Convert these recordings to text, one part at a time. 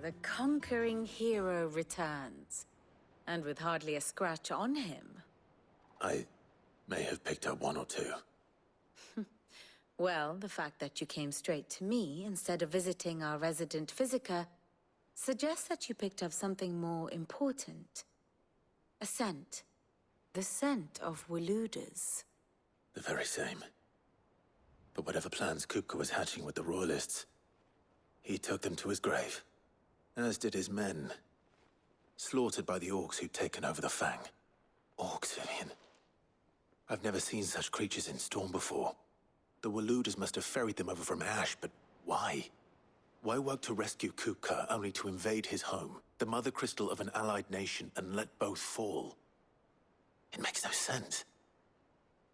the conquering hero returns. And with hardly a scratch on him. I may have picked up one or two. Well, the fact that you came straight to me instead of visiting our resident physiker suggests that you picked up something more important. A scent. The scent of Waludas. The very same. But whatever plans Kupka was hatching with the Royalists, he took them to his grave. As did his men. Slaughtered by the orcs who'd taken over the Fang. Orcs, Vivian. I've never seen such creatures in Storm before. The Waludas must have ferried them over from Ash, but why? Why work to rescue Kupka only to invade his home, the mother crystal of an allied nation, and let both fall? It makes no sense.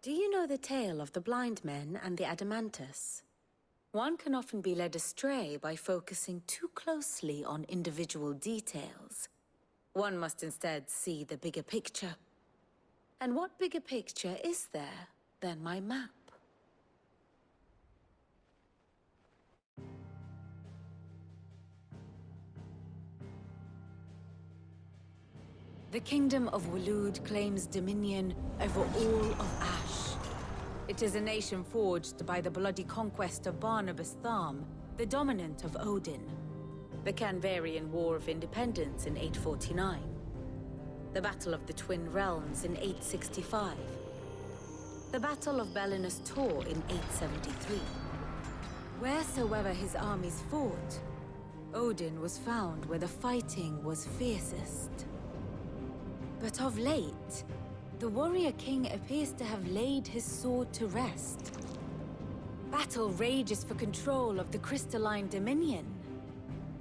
Do you know the tale of the blind men and the Adamantus? One can often be led astray by focusing too closely on individual details. One must instead see the bigger picture. And what bigger picture is there than my map? The Kingdom of Waloed claims dominion over all of Ash. It is a nation forged by the bloody conquest of Barnabas Tharm, the dominant of Odin. The Canvarian War of Independence in 849. The Battle of the Twin Realms in 865. The Battle of Belinus Tor in 873. Wheresoever his armies fought, Odin was found where the fighting was fiercest. But of late, the warrior king appears to have laid his sword to rest. Battle rages for control of the crystalline dominion.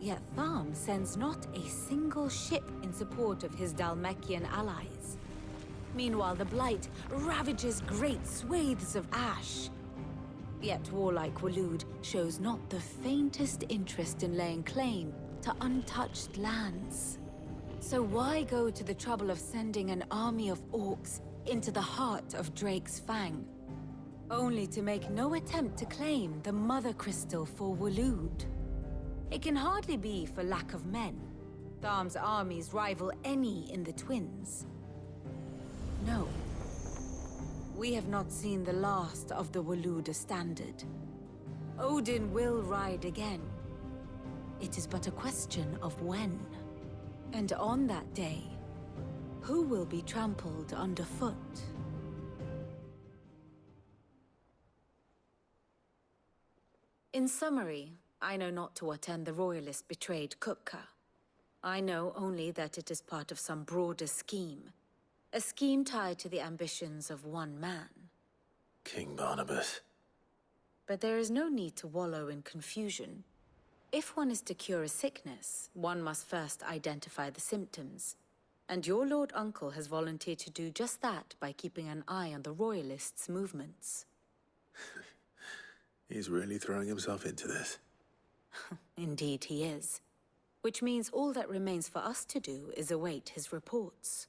Yet Tharm sends not a single ship in support of his Dhalmekian allies. Meanwhile, the Blight ravages great swathes of Ash. Yet warlike Waloed shows not the faintest interest in laying claim to untouched lands. So why go to the trouble of sending an army of orcs into the heart of Drake's Fang, only to make no attempt to claim the Mother Crystal for Waloed? It can hardly be for lack of men. Tharm's armies rival any in the Twins. No. We have not seen the last of the Waluda standard. Odin will ride again. It is but a question of when. And on that day, who will be trampled underfoot? In summary, I know not to what end the Royalists betrayed Kupka. I know only that it is part of some broader scheme. A scheme tied to the ambitions of one man. King Barnabas. But there is no need to wallow in confusion. If one is to cure a sickness, one must first identify the symptoms. And your Lord Uncle has volunteered to do just that by keeping an eye on the Royalists' movements. He's really throwing himself into this. Indeed he is. Which means all that remains for us to do is await his reports.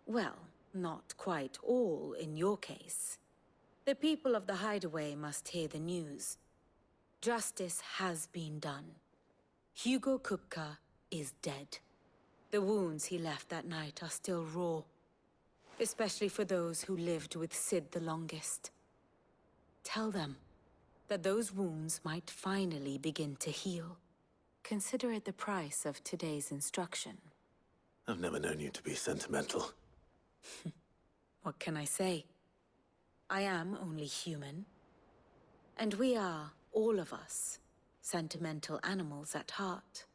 Well, not quite all in your case. The people of the Hideaway must hear the news. Justice has been done. Hugo Kupka is dead. The wounds he left that night are still raw. Especially for those who lived with Sid the longest. Tell them that those wounds might finally begin to heal. Consider it the price of today's instruction. I've never known you to be sentimental. What can I say? I am only human. And we are, all of us, sentimental animals at heart.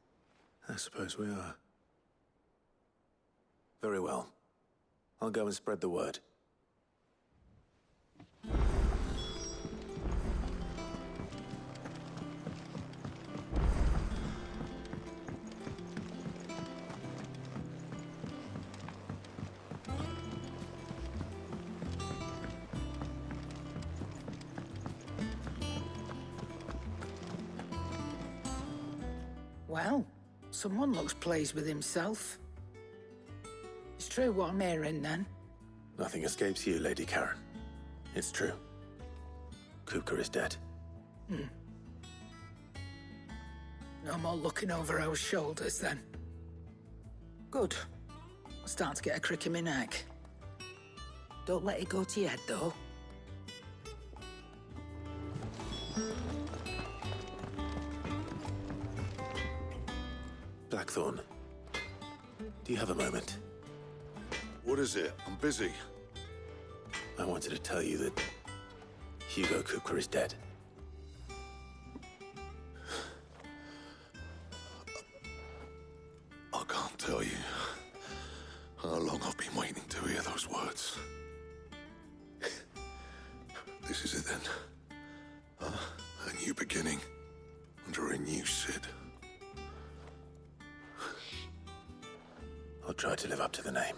I suppose we are. Very well. I'll go and spread the word. Well, someone looks pleased with himself. It's true what I'm hearing, then. Nothing escapes you, Lady Karen. It's true. Kupka is dead. No more looking over our shoulders, then. Good. I'm starting to get a crick in my neck. Don't let it go to your head, though. Blackthorn, do you have a moment? What is it? I'm busy. I wanted to tell you that Hugo Kupka is dead. I can't tell you how long I've been waiting to hear those words. This is it then. A new beginning under a new Sid. I'll try to live up to the name.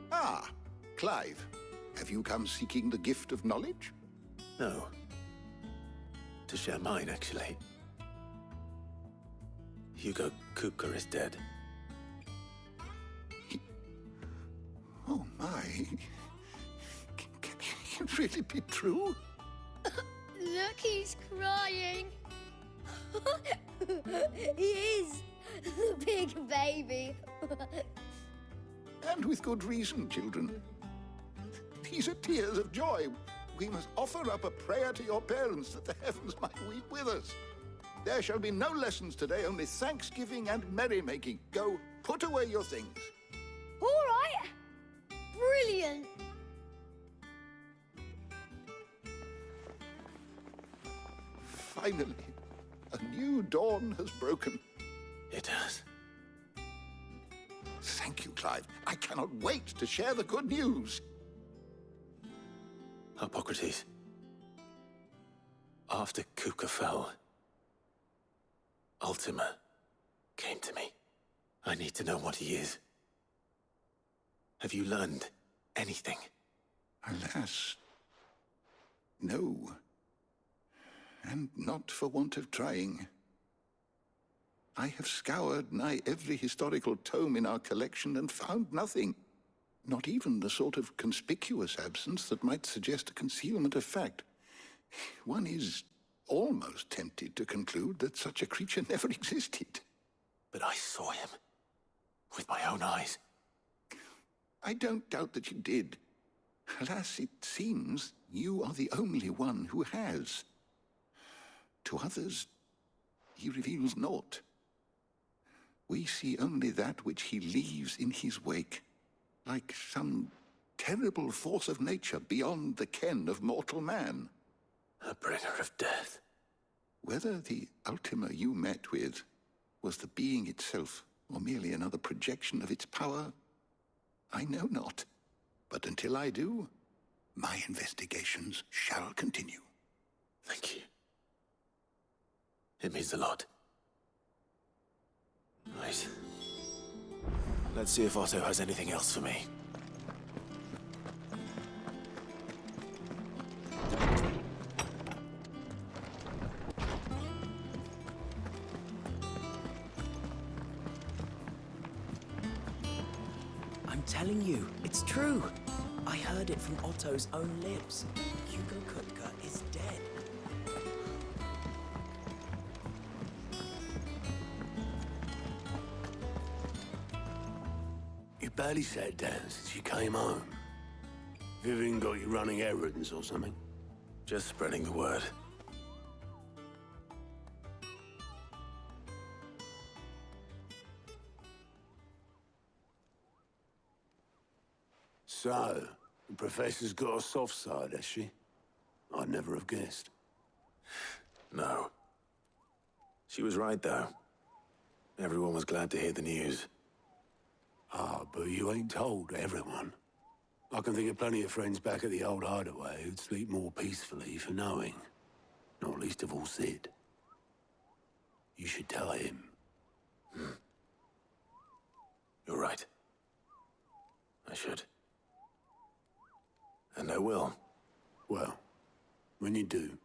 Ah, Clive. Have you come seeking the gift of knowledge? No. To share mine, actually. Hugo Kupka is dead. Oh, my. Can it really be true? Look, he's crying. He is. The big baby. And with good reason, children. These are tears of joy. We must offer up a prayer to your parents that the heavens might weep with us. There shall be no lessons today, only thanksgiving and merrymaking. Go, put away your things. All right. Brilliant. Finally, a new dawn has broken. It has. Thank you, Clive. I cannot wait to share the good news. Hippocrates. After Kupka fell, Ultima came to me. I need to know what he is. Have you learned anything? Alas, no. And not for want of trying. I have scoured nigh every historical tome in our collection and found nothing. Not even the sort of conspicuous absence that might suggest a concealment of fact. One is almost tempted to conclude that such a creature never existed. But I saw him. With my own eyes. I don't doubt that you did. Alas, it seems you are the only one who has. To others, he reveals naught. We see only that which he leaves in his wake, like some terrible force of nature beyond the ken of mortal man. A bringer of death. Whether the Ultima you met with was the being itself, or merely another projection of its power, I know not. But until I do, my investigations shall continue. Thank you. It means a lot. Right. Let's see if Otto has anything else for me. I'm telling you, it's true. I heard it from Otto's own lips. Hugo Kupka is dead. You barely sat down since you came home. Vivian got you running errands or something? Just spreading the word. So, the Professor's got a soft side, has she? I'd never have guessed. No. She was right, though. Everyone was glad to hear the news. Ah, but you ain't told everyone. I can think of plenty of friends back at the old hideaway who'd sleep more peacefully for knowing. Not least of all Sid. You should tell him. You're right. I should. I will. Well, when you do,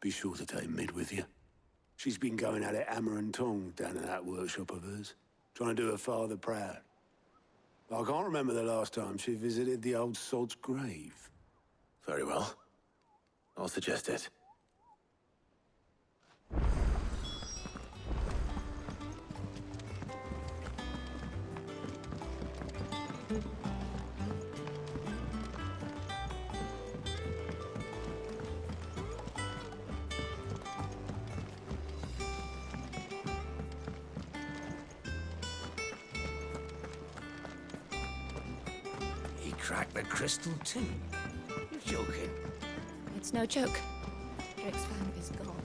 be sure to take Mid with you. She's been going at it hammer and tong down in that workshop of hers, trying to do her father proud. I can't remember the last time she visited the old sod's grave. Very well. I'll suggest it. He cracked the crystal too. You're joking. It's no joke. Drake's fang is gone.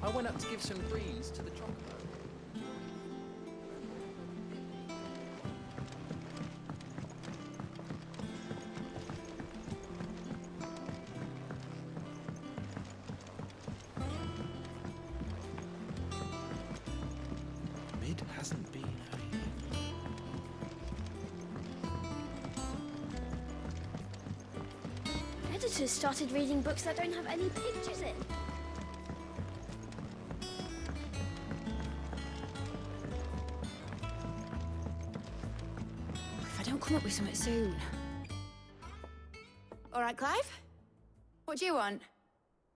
I went up to give some greens to the chocobo. Mid hasn't been here. Editors started reading books that don't have any pictures in. If I don't come up with something soon. All right, Clive? What do you want?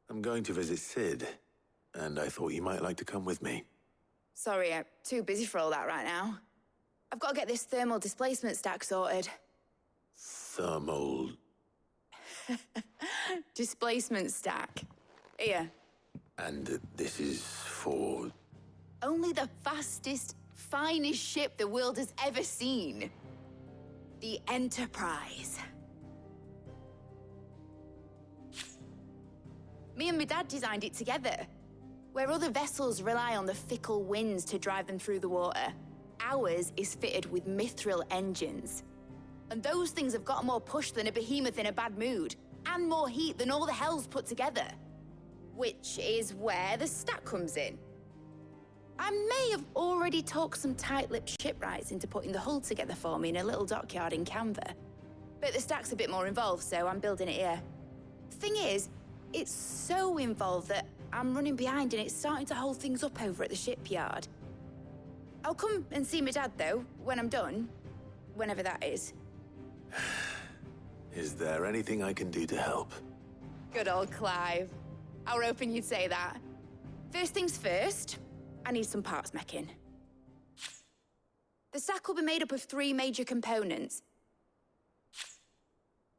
I'm going to visit Sid, and I thought you might like to come with me. Sorry, I'm too busy for all that right now. I've got to get this thermal displacement stack sorted. Thermal... Displacement stack. Here. And this is for... Only the fastest, finest ship the world has ever seen. The Enterprise. Me and my dad designed it together. Where other vessels rely on the fickle winds to drive them through the water, ours is fitted with mithril engines. And those things have got more push than a behemoth in a bad mood, and more heat than all the hells put together. Which is where the stack comes in. I may have already talked some tight-lipped shipwrights into putting the hull together for me in a little dockyard in Canva. But the stack's a bit more involved, so I'm building it here. Thing is, it's so involved that I'm running behind and it's starting to hold things up over at the shipyard. I'll come and see my dad, though, when I'm done. Whenever that is. Is there anything I can do to help? Good old Clive. I were hoping you'd say that. First things first, I need some parts meching. The stack will be made up of 3 major components.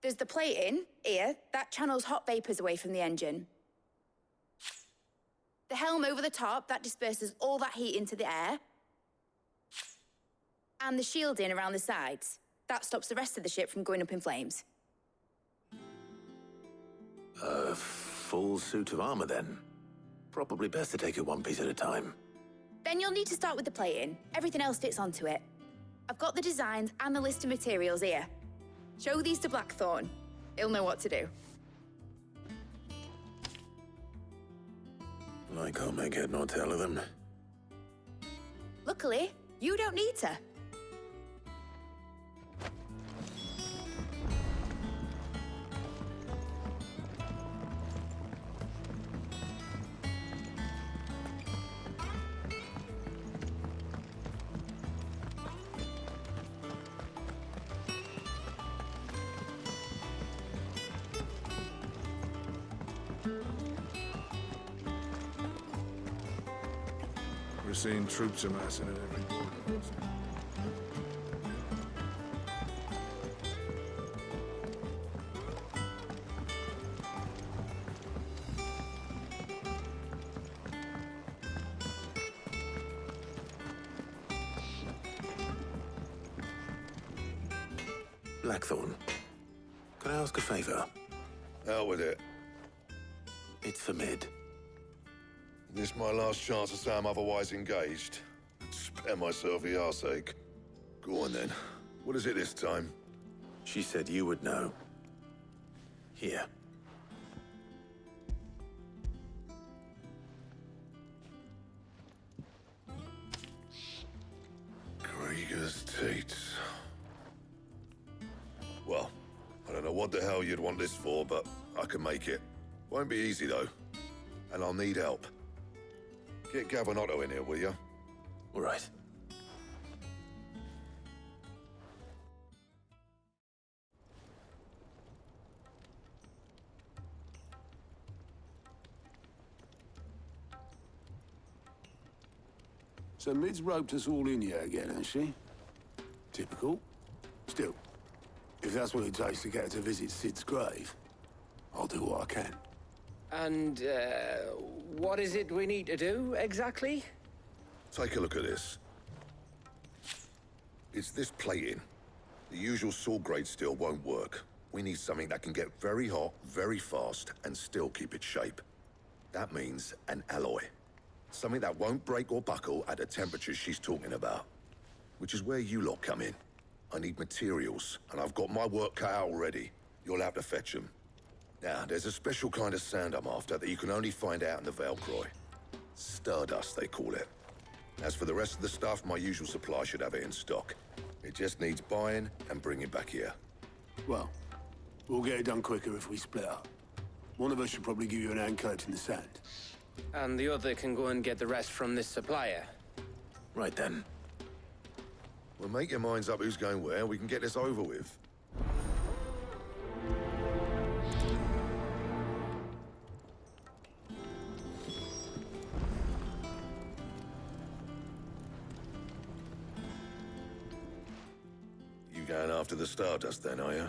There's the plating, here, that channels hot vapors away from the engine. The helm over the top, that disperses all that heat into the air. And the shielding around the sides. That stops the rest of the ship from going up in flames. A full suit of armor, then? Probably best to take it one piece at a time. Then you'll need to start with the plating. Everything else fits onto it. I've got the designs and the list of materials here. Show these to Blackthorn. He'll know what to do. I can't make head nor tail of them. Luckily, you don't need to. We're seeing troops amassing at every border. Blackthorn, can I ask a favor? Out with it. It's for Mid. This my last chance to say I'm otherwise engaged. Spare myself the arseache. Go on then. What is it this time? She said you would know. Here. what the hell you'd want this for, but I can make it. Won't be easy, though. And I'll need help. Get Gav and Otto in here, will you? All right. So Mid's roped us all in here again, has she? Typical. Still, if that's what it takes to get her to visit Sid's grave, I'll do what I can. And, what is it we need to do, exactly? Take a look at this. It's this plating. The usual saw grade steel won't work. We need something that can get very hot, very fast, and still keep its shape. That means an alloy. Something that won't break or buckle at the temperatures she's talking about. Which is where you lot come in. I need materials, and I've got my work cut out already. You'll have to fetch them. Now, there's a special kind of sand I'm after that you can only find out in the Velcroy. Stardust, they call it. As for the rest of the stuff, my usual supply should have it in stock. It just needs buying and bringing back here. Well, we'll get it done quicker if we split up. One of us should probably give you an hand coat in the sand. And the other can go and get the rest from this supplier. Right then. Well, make your minds up who's going where. We can get this over with. You going after the Stardust then, are you?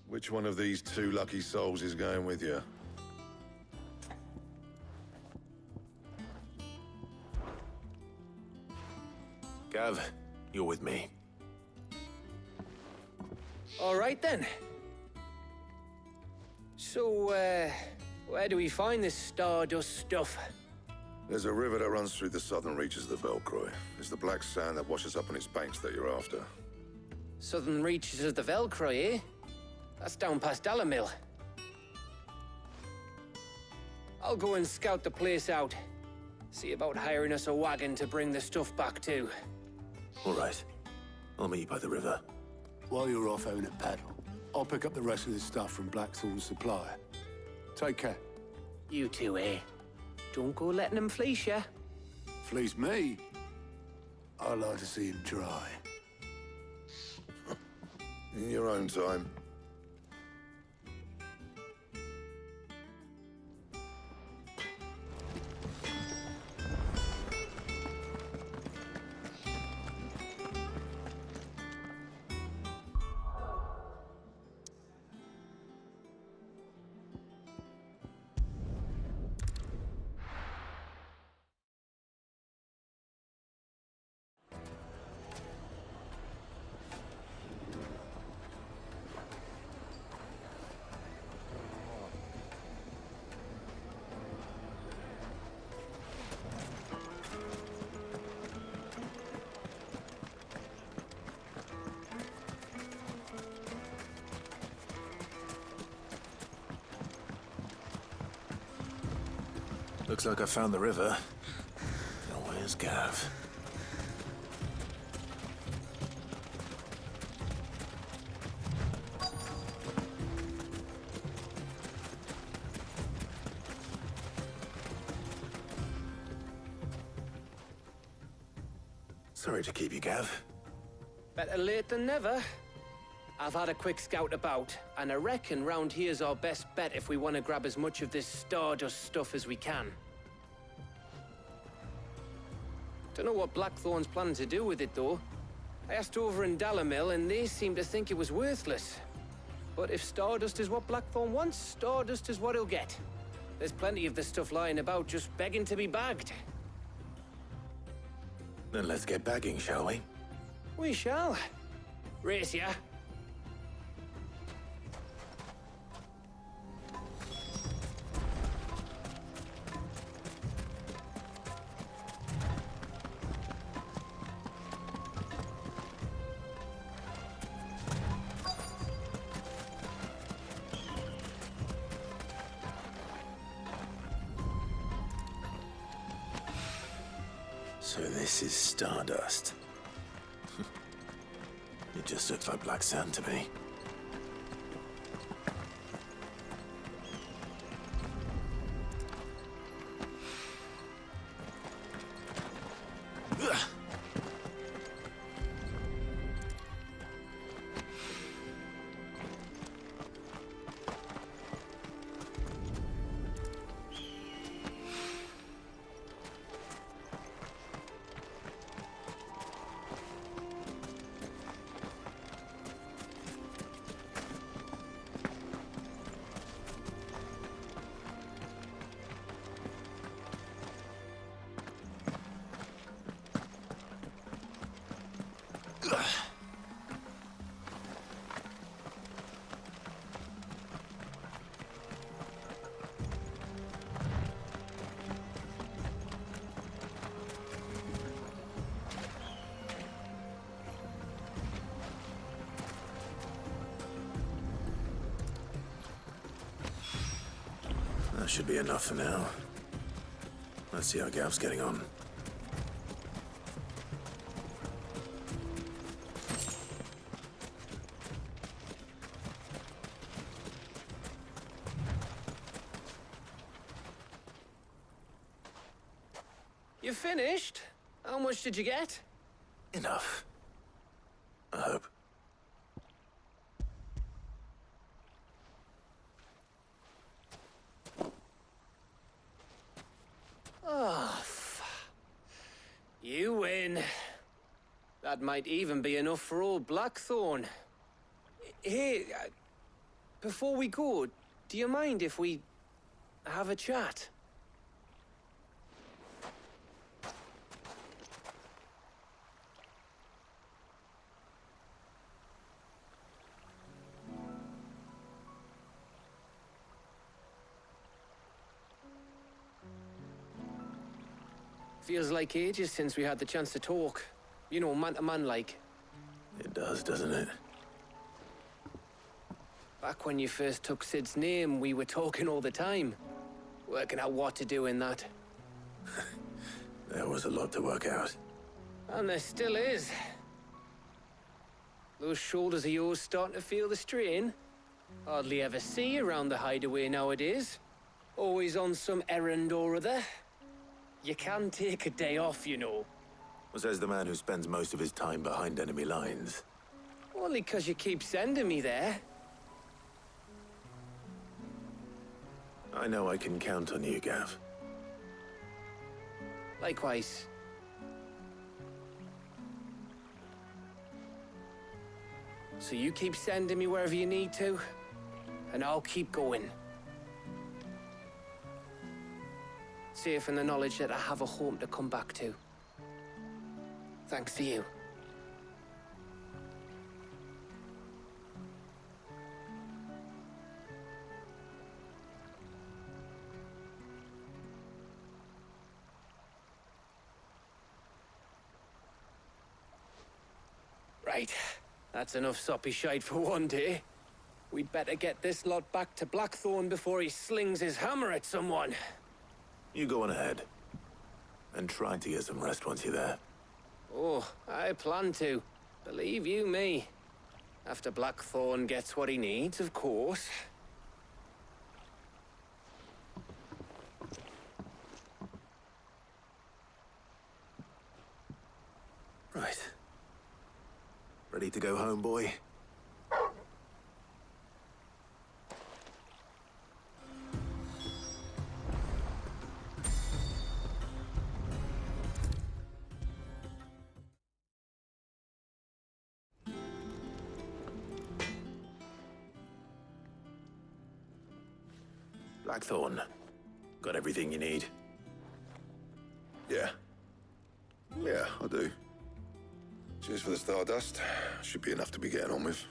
Which one of these two lucky souls is going with you? Gav, you're with me. All right, then. So, where do we find this Stardust stuff? There's a river that runs through the southern reaches of the Velcroy. It's the black sand that washes up on its banks that you're after. Southern reaches of the Velcroy, eh? That's down past Dalamil. I'll go and scout the place out. See about hiring us a wagon to bring the stuff back to. All right. I'll meet you by the river. While you're off having a paddle, I'll pick up the rest of the stuff from Blackthorn's supplier. Take care. You two, eh? Don't go letting them fleece ya. Fleece me? I like to see him try. In your own time. Looks like I found the river. Now where's Gav? Sorry to keep you, Gav. Better late than never. I've had a quick scout about, and I reckon round here's our best bet if we want to grab as much of this Stardust stuff as we can. Don't know what Blackthorn's planning to do with it, though. I asked over in Dalamil, and they seem to think it was worthless. But if Stardust is what Blackthorn wants, Stardust is what he'll get. There's plenty of this stuff lying about, just begging to be bagged. Then let's get bagging, shall we? We shall. Race ya. So this is Stardust. It just looks like black sand to me. That should be enough for now. Let's see how Gav's getting on. You finished? How much did you get? Enough. I hope. Oh, you win. That might even be enough for old Blackthorn. Hey, before we go, do you mind if we have a chat? Feels like ages since we had the chance to talk. You know, man to man like. It does, doesn't it? Back when you first took Sid's name, we were talking all the time. Working out what to do in that. There was a lot to work out. And there still is. Those shoulders of yours starting to feel the strain. Hardly ever see you around the hideaway nowadays. Always on some errand or other. You can take a day off, you know. Says the man who spends most of his time behind enemy lines. Only 'cause you keep sending me there. I know I can count on you, Gav. Likewise. So you keep sending me wherever you need to, and I'll keep going. Safe in the knowledge that I have a home to come back to. Thanks to you. Right. That's enough soppy shite for one day. We'd better get this lot back to Blackthorn before he slings his hammer at someone. You go on ahead. And try to get some rest once you're there. Oh, I plan to. Believe you me. After Blackthorn gets what he needs, of course. Right. Ready to go home, boy? Blackthorn, got everything you need? Yeah. Yeah, I do. Cheers for the Stardust. Should be enough to be getting on with.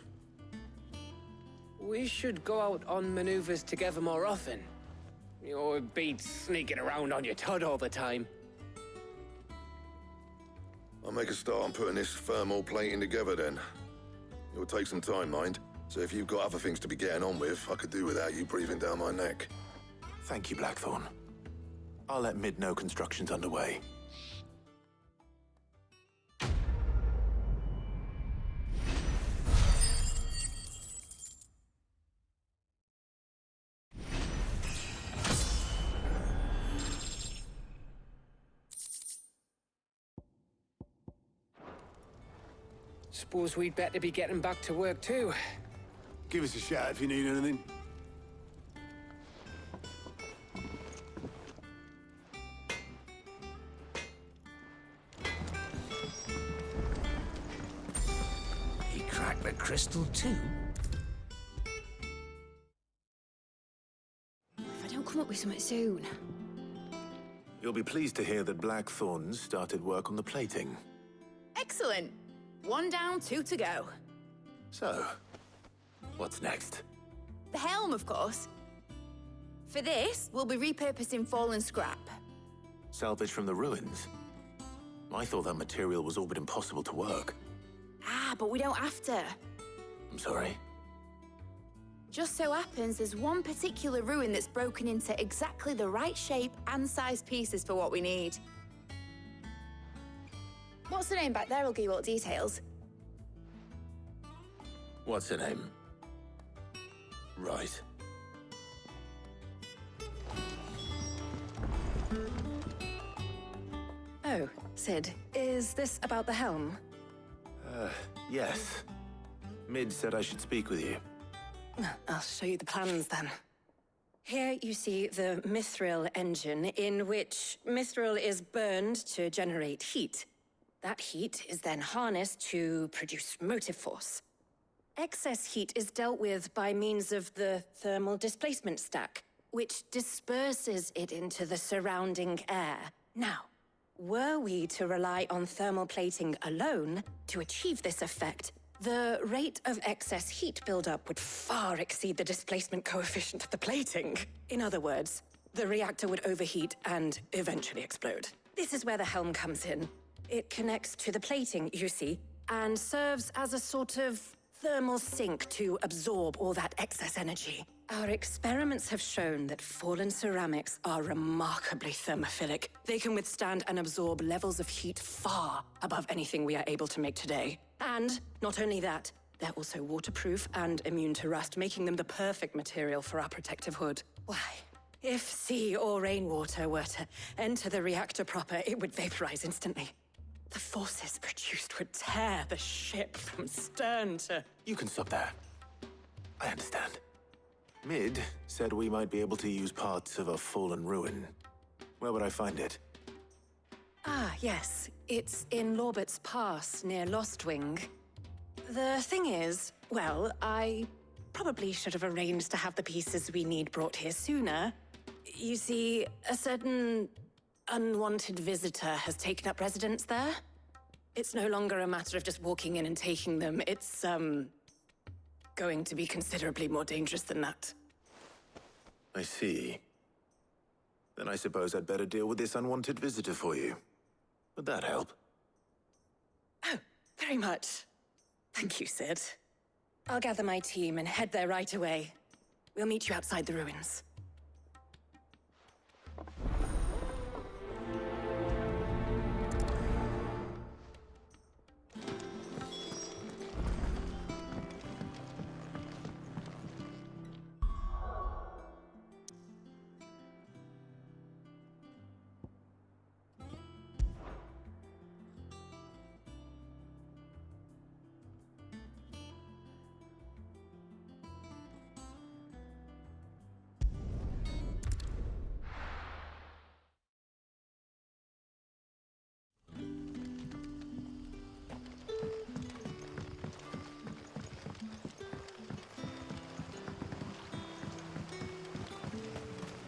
We should go out on maneuvers together more often. You know, it beats sneaking around on your Todd all the time. I'll make a start on putting this thermal plating together then. It will take some time, mind. So if you've got other things to be getting on with, I could do without you breathing down my neck. Thank you, Blackthorn. I'll let Mid know construction's underway. Suppose we'd better be getting back to work too. Give us a shout if you need anything. He cracked the crystal too? If I don't come up with something soon. You'll be pleased to hear that Blackthorn's started work on the plating. Excellent. 1 down, 2 to go. So, what's next? The helm, of course. For this, we'll be repurposing fallen scrap. Salvage from the ruins? I thought that material was all but impossible to work. Ah, but we don't have to. I'm sorry. Just so happens there's one particular ruin that's broken into exactly the right shape and size pieces for what we need. What's the name back there? I'll give you all the details. What's her name? Right. Oh, Sid, is this about the helm? Yes. Mid said I should speak with you. I'll show you the plans then. Here you see the mithril engine, in which mithril is burned to generate heat. That heat is then harnessed to produce motive force. Excess heat is dealt with by means of the thermal displacement stack, which disperses it into the surrounding air. Now, were we to rely on thermal plating alone to achieve this effect, the rate of excess heat buildup would far exceed the displacement coefficient of the plating. In other words, the reactor would overheat and eventually explode. This is where the helm comes in. It connects to the plating, you see, and serves as a sort of thermal sink to absorb all that excess energy. Our experiments have shown that fallen ceramics are remarkably thermophilic. They can withstand and absorb levels of heat far above anything we are able to make today. And not only that, they're also waterproof and immune to rust, making them the perfect material for our protective hood. Why, if sea or rainwater were to enter the reactor proper, it would vaporize instantly. The forces produced would tear the ship from stern to... You can stop there. I understand. Mid said we might be able to use parts of a fallen ruin. Where would I find it? Ah, yes. It's in Lorbert's Pass, near Lostwing. The thing is, well, I probably should have arranged to have the pieces we need brought here sooner. You see, a certain unwanted visitor has taken up residence there. It's no longer a matter of just walking in and taking them. It's, going to be considerably more dangerous than that. I see. Then I suppose I'd better deal with this unwanted visitor for you. Would that help? Oh, very much. Thank you, Sid. I'll gather my team and head there right away. We'll meet you outside the ruins.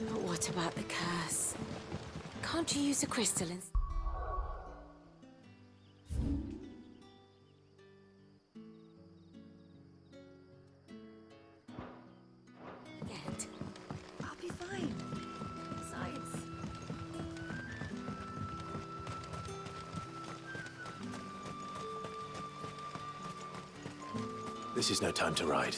But what about the curse? Can't you use a crystal and... Yet. I'll be fine. Besides... This is no time to ride.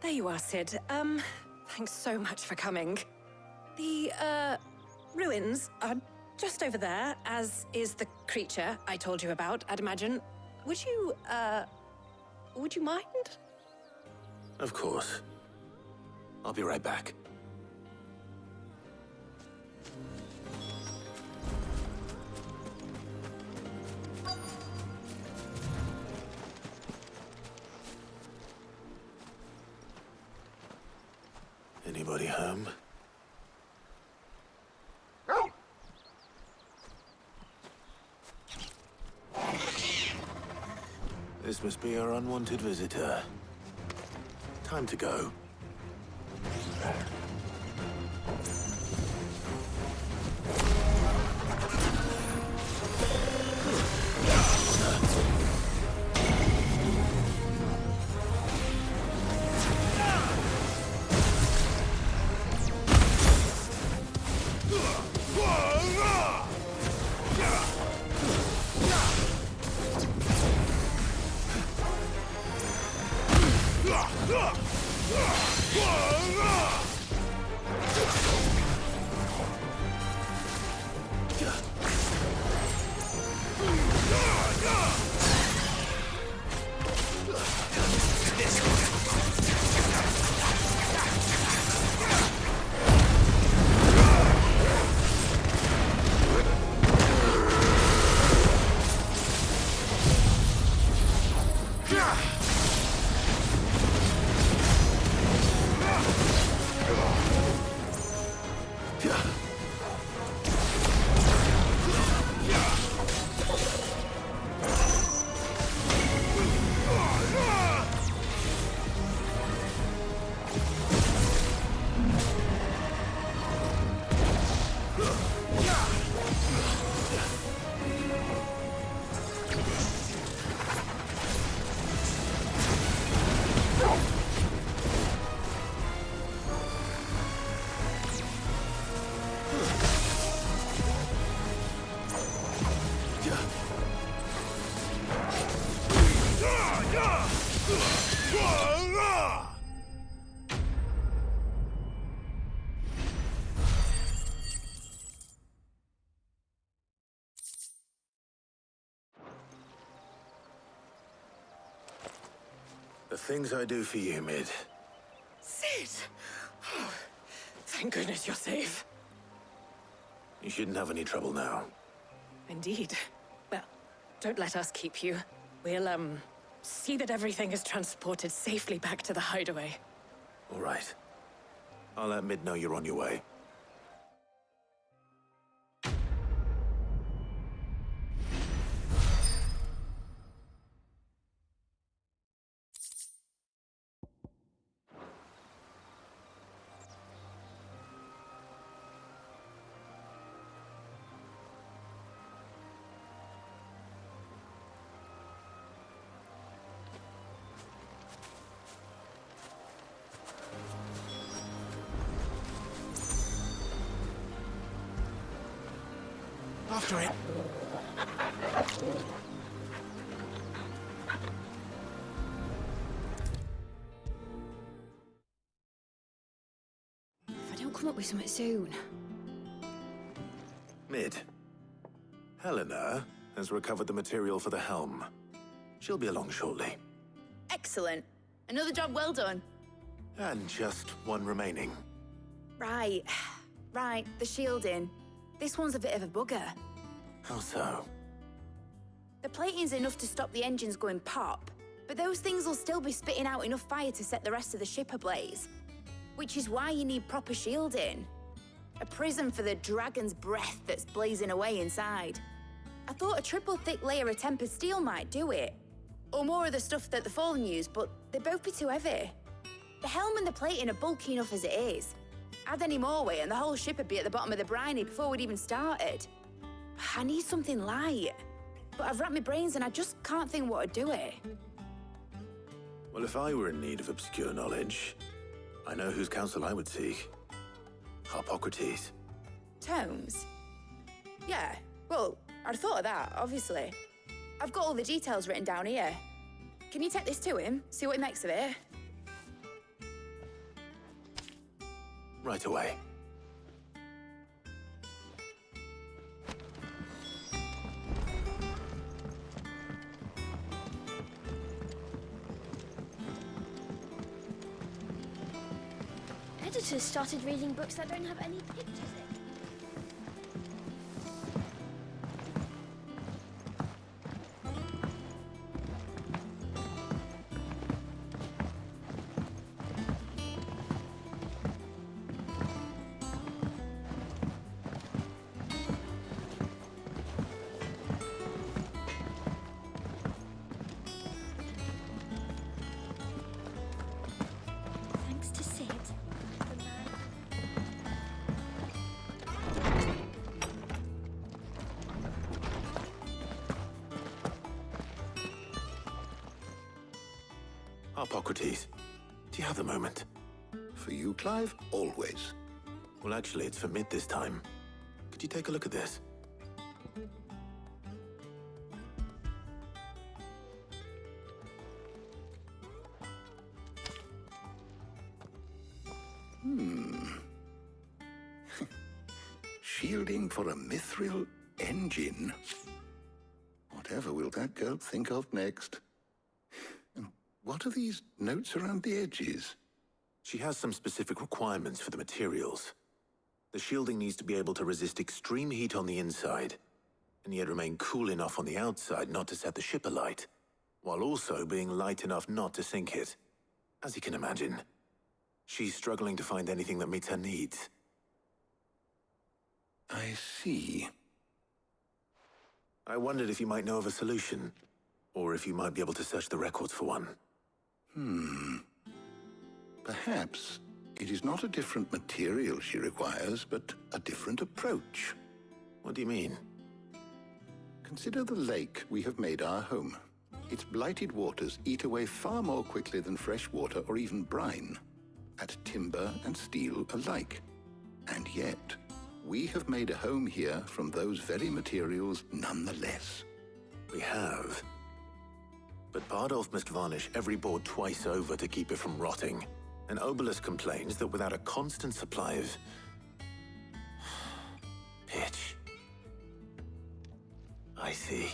There you are, Sid. Thanks so much for coming. The, ruins are just over there, as is the creature I told you about, I'd imagine. Would you mind? Of course. I'll be right back. Anybody home? This must be our unwanted visitor. Time to go. The things I do for you, Mid. Sid! Oh, thank goodness you're safe. You shouldn't have any trouble now. Indeed. Well, don't let us keep you. We'll, see that everything is transported safely back to the hideaway. All right. I'll let Mid know you're on your way. After it. If I don't come up with something soon. Mid. Helena has recovered the material for the helm. She'll be along shortly. Excellent. Another job well done. And just one remaining. Right. Right, the shielding. This one's a bit of a bugger. How so? The plating's enough to stop the engines going pop, but those things will still be spitting out enough fire to set the rest of the ship ablaze. Which is why you need proper shielding. A prison for the dragon's breath that's blazing away inside. I thought a triple thick layer of tempered steel might do it. Or more of the stuff that the Fallen use, but they'd both be too heavy. The helm and the plating are bulky enough as it is. Add any more weight and the whole ship would be at the bottom of the briny before we'd even started. I need something light. But I've racked my brains and I just can't think what would do it. Well, if I were in need of obscure knowledge, I know whose counsel I would seek. Harpocrates. Tomes? Yeah, well, I'd thought of that, obviously. I've got all the details written down here. Can you take this to him, see what he makes of it? Right away. Editors started reading books that don't have any pictures in. Thanks to Sid, the man. Hippocrates, do you have a moment? For you, Clive, always. Well, actually, it's for mid this time. Could you take a look at this? Shielding for a mithril engine. Whatever will that girl think of next? And what are these notes around the edges? She has some specific requirements for the materials. The shielding needs to be able to resist extreme heat on the inside, and yet remain cool enough on the outside not to set the ship alight, while also being light enough not to sink it. As you can imagine, she's struggling to find anything that meets her needs. I see. I wondered if you might know of a solution, or if you might be able to search the records for one. Perhaps it is not a different material she requires, but a different approach. What do you mean? Consider the lake we have made our home. Its blighted waters eat away far more quickly than fresh water or even brine, at timber and steel alike. And yet, we have made a home here from those very materials nonetheless. We have. But Bardolph must varnish every board twice over to keep it from rotting. And Obelus complains that without a constant supply of pitch. I see.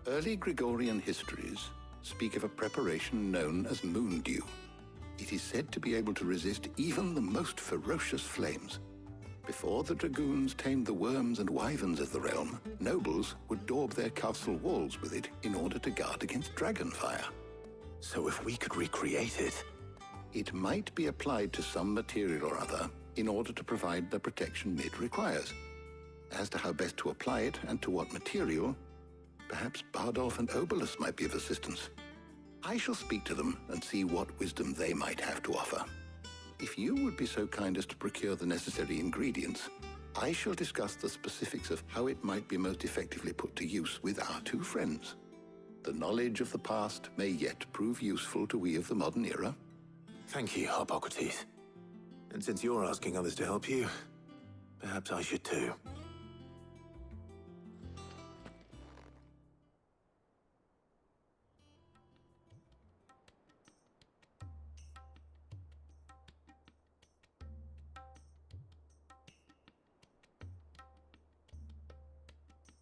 Early Gregorian histories speak of a preparation known as moon dew. It is said to be able to resist even the most ferocious flames. Before the dragoons tamed the worms and wyverns of the realm, nobles would daub their castle walls with it in order to guard against dragonfire. So if we could recreate it... It might be applied to some material or other in order to provide the protection Mid requires. As to how best to apply it and to what material, perhaps Bardolph and Obelus might be of assistance. I shall speak to them and see what wisdom they might have to offer. If you would be so kind as to procure the necessary ingredients, I shall discuss the specifics of how it might be most effectively put to use with our two friends. The knowledge of the past may yet prove useful to we of the modern era. Thank you, Hippocrates. And since you're asking others to help you, perhaps I should too.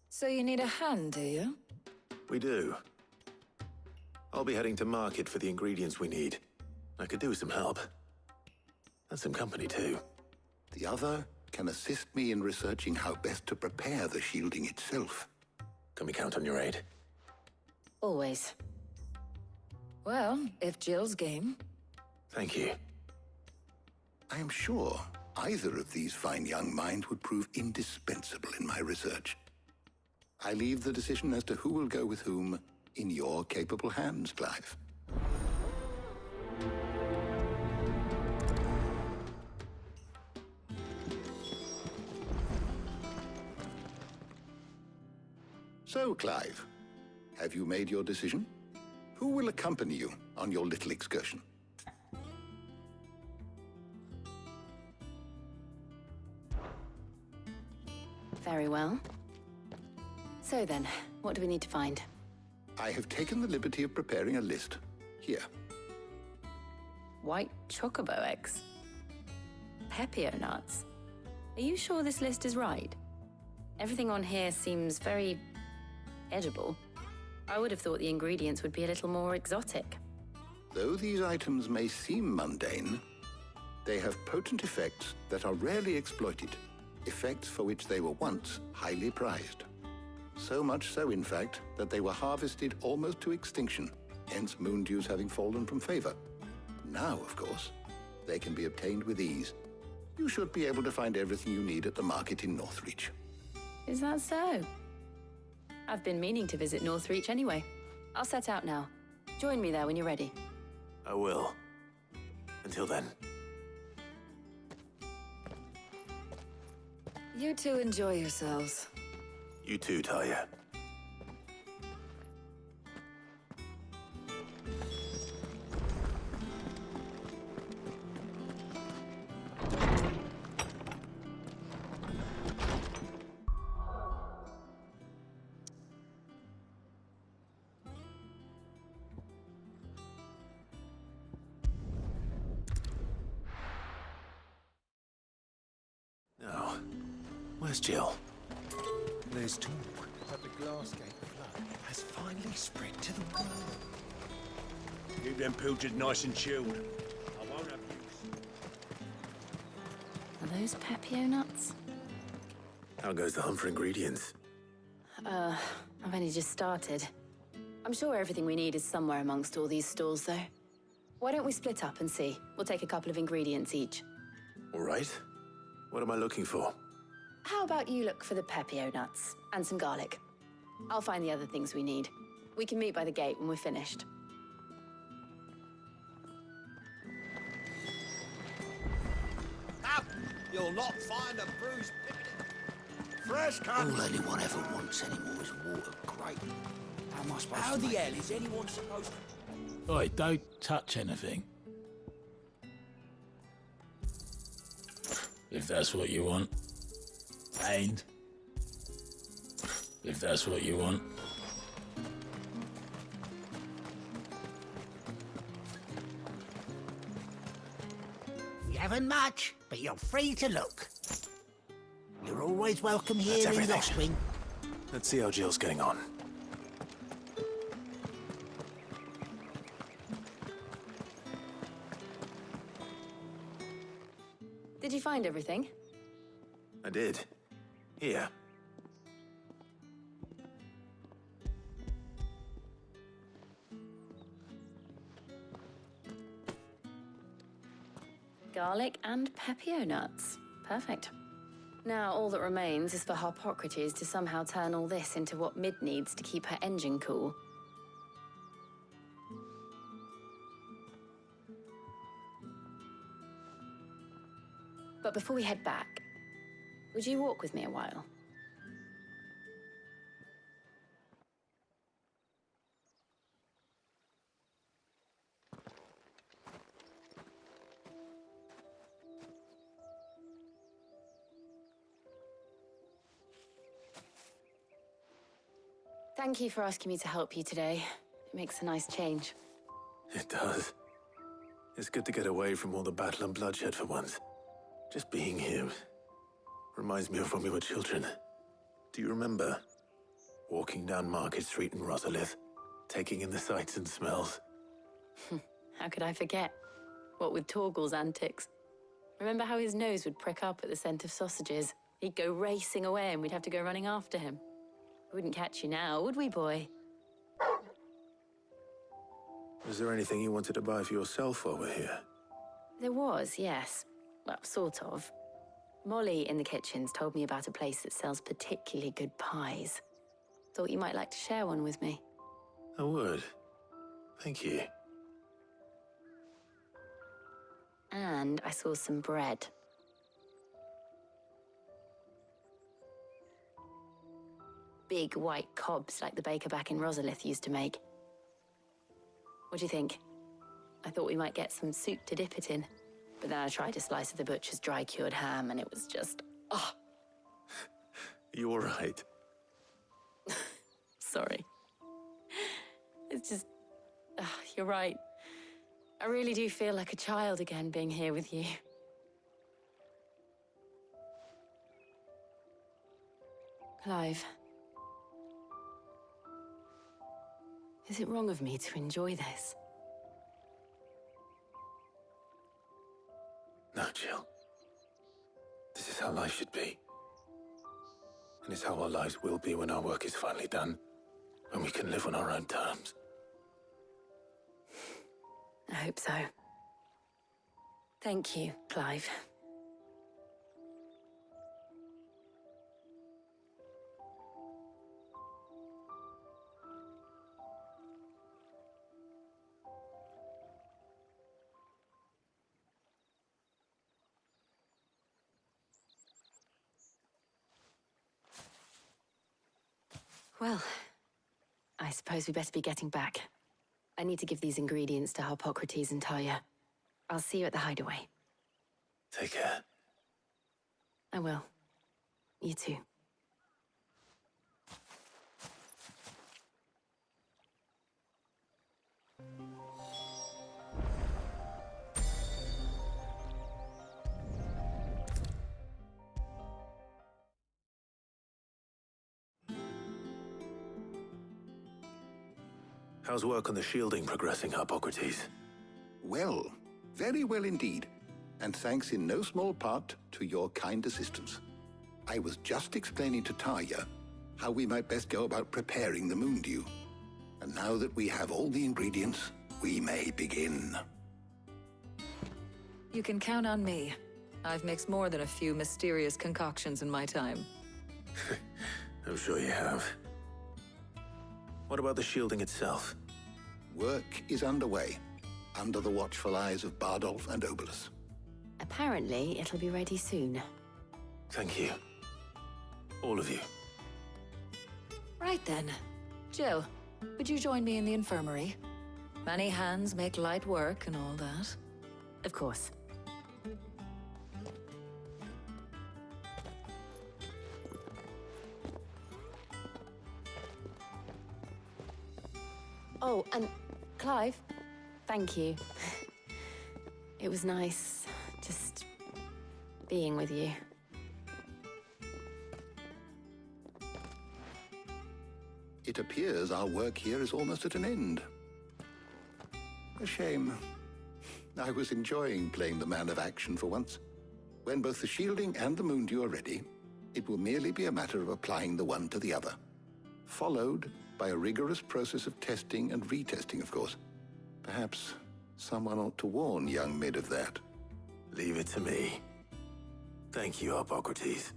So you need a hand, do you? We do. I'll be heading to market for the ingredients we need. I could do with some help. And some company, too. The other can assist me in researching how best to prepare the shielding itself. Can we count on your aid? Always. Well, if Jill's game. Thank you. I am sure either of these fine young minds would prove indispensable in my research. I leave the decision as to who will go with whom in your capable hands, Clive. So, Clive, have you made your decision? Who will accompany you on your little excursion? Very well. So then, what do we need to find? I have taken the liberty of preparing a list. Here. White chocobo eggs. Pepio nuts? Are you sure this list is right? Everything on here seems very edible. I would have thought the ingredients would be a little more exotic. Though these items may seem mundane, they have potent effects that are rarely exploited, effects for which they were once highly prized. So much so, in fact, that they were harvested almost to extinction, hence moon dews having fallen from favor. Now, of course, they can be obtained with ease. You should be able to find everything you need at the market in Northreach. Is that so? I've been meaning to visit Northreach anyway. I'll set out now. Join me there when you're ready. I will. Until then. You two enjoy yourselves. You too, Talia. Now, where's Jill? There's talk that the Glassgate flood has finally spread to the world. Keep them pilchards nice and chilled. I won't have use. Are those Pepio nuts? How goes the hunt for ingredients? I've only just started. I'm sure everything we need is somewhere amongst all these stalls, though. Why don't we split up and see? We'll take a couple of ingredients each. All right. What am I looking for? How about you look for the Pepio nuts and some garlic? I'll find the other things we need. We can meet by the gate when we're finished. Up! You'll not find a bruised fresh cut. All anyone ever wants anymore is water. Great. How am I supposed to the hell is anyone supposed to... Oi, don't touch anything. If that's what you want. And if that's what you want. You haven't much, but you're free to look. You're always welcome here in Lost Wing. Let's see how Jill's getting on. Did you find everything? I did. Here. Garlic and Pepio nuts. Perfect. Now all that remains is for Harpocrates to somehow turn all this into what Mid needs to keep her engine cool. But before we head back, would you walk with me a while? Thank you for asking me to help you today. It makes a nice change. It does. It's good to get away from all the battle and bloodshed for once. Just being here reminds me of when we were children. Do you remember? Walking down Market Street in Rosalith, taking in the sights and smells. How could I forget? What with Torgal's antics. Remember how his nose would prick up at the scent of sausages? He'd go racing away and we'd have to go running after him. We wouldn't catch you now, would we, boy? Was there anything you wanted to buy for yourself while we're here? There was, yes. Well, sort of. Molly in the kitchens told me about a place that sells particularly good pies. Thought you might like to share one with me. I would. Thank you. And I saw some bread. Big white cobs like the baker back in Rosalith used to make. What do you think? I thought we might get some soup to dip it in. But then I tried a slice of the butcher's dry-cured ham, and it was just... oh! You all right? Sorry. It's just... you're right. I really do feel like a child again being here with you. Clive. Is it wrong of me to enjoy this? No, Jill. This is how life should be. And it's how our lives will be when our work is finally done. When we can live on our own terms. I hope so. Thank you, Clive. Well, I suppose we better be getting back. I need to give these ingredients to Harpocrates and Talia. I'll see you at the hideaway. Take care. I will. You too. How's work on the shielding progressing, Harpocrates? Well, very well indeed. And thanks in no small part to your kind assistance. I was just explaining to Talia how we might best go about preparing the moon dew. And now that we have all the ingredients, we may begin. You can count on me. I've mixed more than a few mysterious concoctions in my time. I'm sure you have. What about the shielding itself? Work is underway, under the watchful eyes of Bardolph and Obolus. Apparently, it'll be ready soon. Thank you. All of you. Right then. Jill, would you join me in the infirmary? Many hands make light work and all that. Of course. Oh, and Clive, thank you. It was nice just being with you. It appears our work here is almost at an end. A shame. I was enjoying playing the man of action for once. When both the shielding and the moon dew are ready, it will merely be a matter of applying the one to the other. Followed by a rigorous process of testing and retesting, of course. Perhaps someone ought to warn young Mid of that. Leave it to me. Thank you, Harpocrates.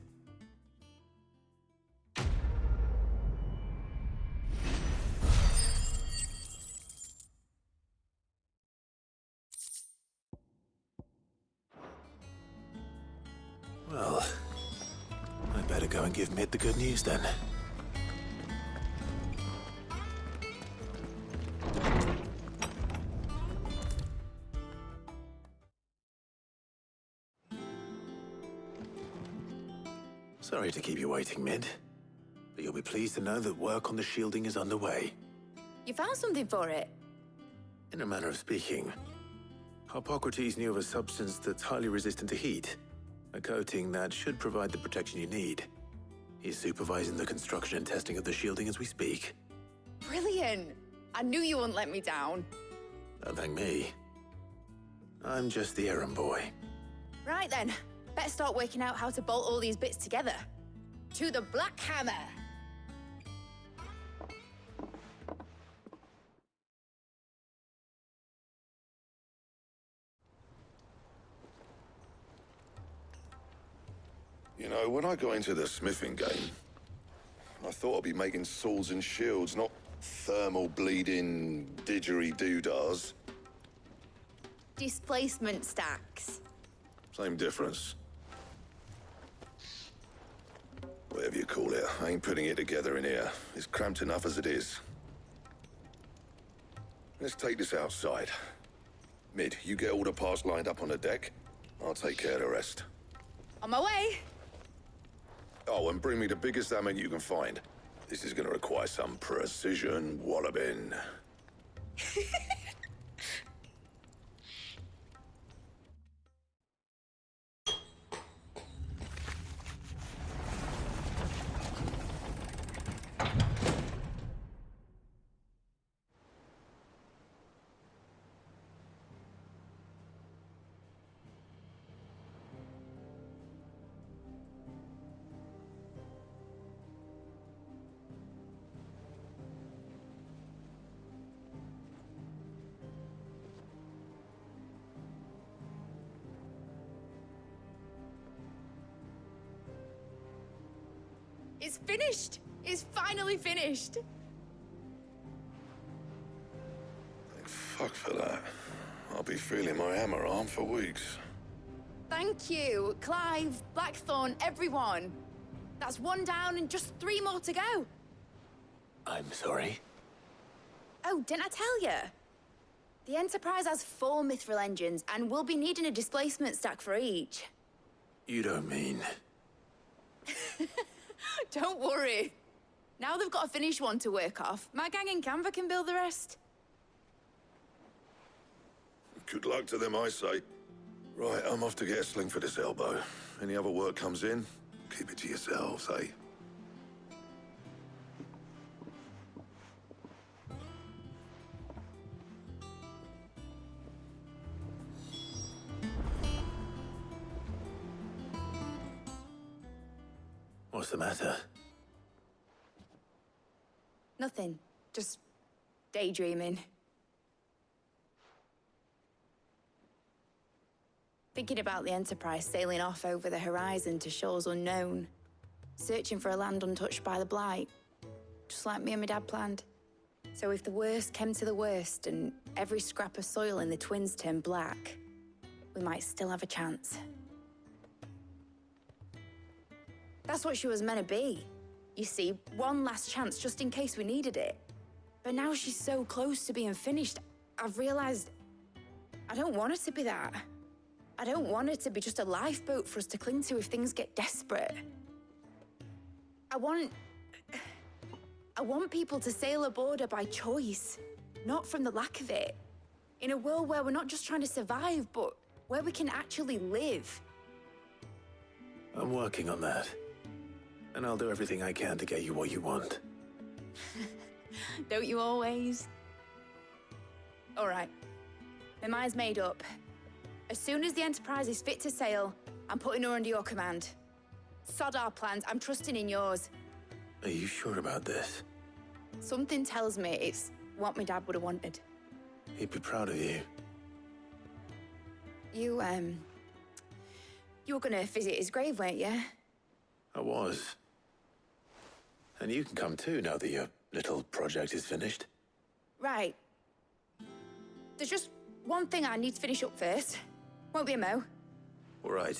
Well, I'd better go and give Mid the good news then. Sorry to keep you waiting, Mid. But you'll be pleased to know that work on the shielding is underway. You found something for it? In a manner of speaking, Harpocrates knew of a substance that's highly resistant to heat. A coating that should provide the protection you need. He's supervising the construction and testing of the shielding as we speak. Brilliant! I knew you wouldn't let me down. Don't thank me. I'm just the errand boy. Right then, better start working out how to bolt all these bits together. To the Black Hammer! You know, when I got into the smithing game, I thought I'd be making swords and shields, not thermal bleeding didgeridoo-dahs. Displacement stacks. Same difference. Whatever you call it, I ain't putting it together in here. It's cramped enough as it is. Let's take this outside. Mid, you get all the parts lined up on the deck. I'll take care of the rest. On my way! Oh, and bring me the biggest hammer you can find. This is gonna require some precision walloping. It's finished! It's finally finished! Thank fuck for that. I'll be feeling my hammer arm for weeks. Thank you, Clive, Blackthorn, everyone. That's one down and just 3 more to go. I'm sorry. Oh, didn't I tell you? The Enterprise has 4 mithril engines, and we'll be needing a displacement stack for each. You don't mean... Don't worry. Now they've got a finished one to work off. My gang in Canva can build the rest. Good luck to them, I say. Right, I'm off to get a sling for this elbow. Any other work comes in, keep it to yourselves, eh? What's the matter? Nothing. Just daydreaming. Thinking about the Enterprise sailing off over the horizon to shores unknown, searching for a land untouched by the Blight, just like me and my dad planned. So if the worst came to the worst and every scrap of soil in the Twins turned black, we might still have a chance. That's what she was meant to be. You see, one last chance just in case we needed it. But now she's so close to being finished, I've realized I don't want her to be that. I don't want it to be just a lifeboat for us to cling to if things get desperate. I want people to sail aboard her by choice, not from the lack of it. In a world where we're not just trying to survive, but where we can actually live. I'm working on that. And I'll do everything I can to get you what you want. Don't you always? All right. My mind's made up. As soon as the Enterprise is fit to sail, I'm putting her under your command. Sod our plans, I'm trusting in yours. Are you sure about this? Something tells me it's what my dad would have wanted. He'd be proud of you. You were gonna visit his grave, weren't you? I was. And you can come too, now that your little project is finished. Right. There's just one thing I need to finish up first. Won't be a mo. All right.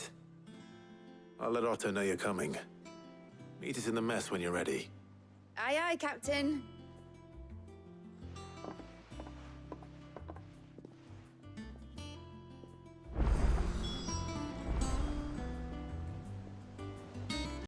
I'll let Otto know you're coming. Meet us in the mess when you're ready. Aye, aye, Captain.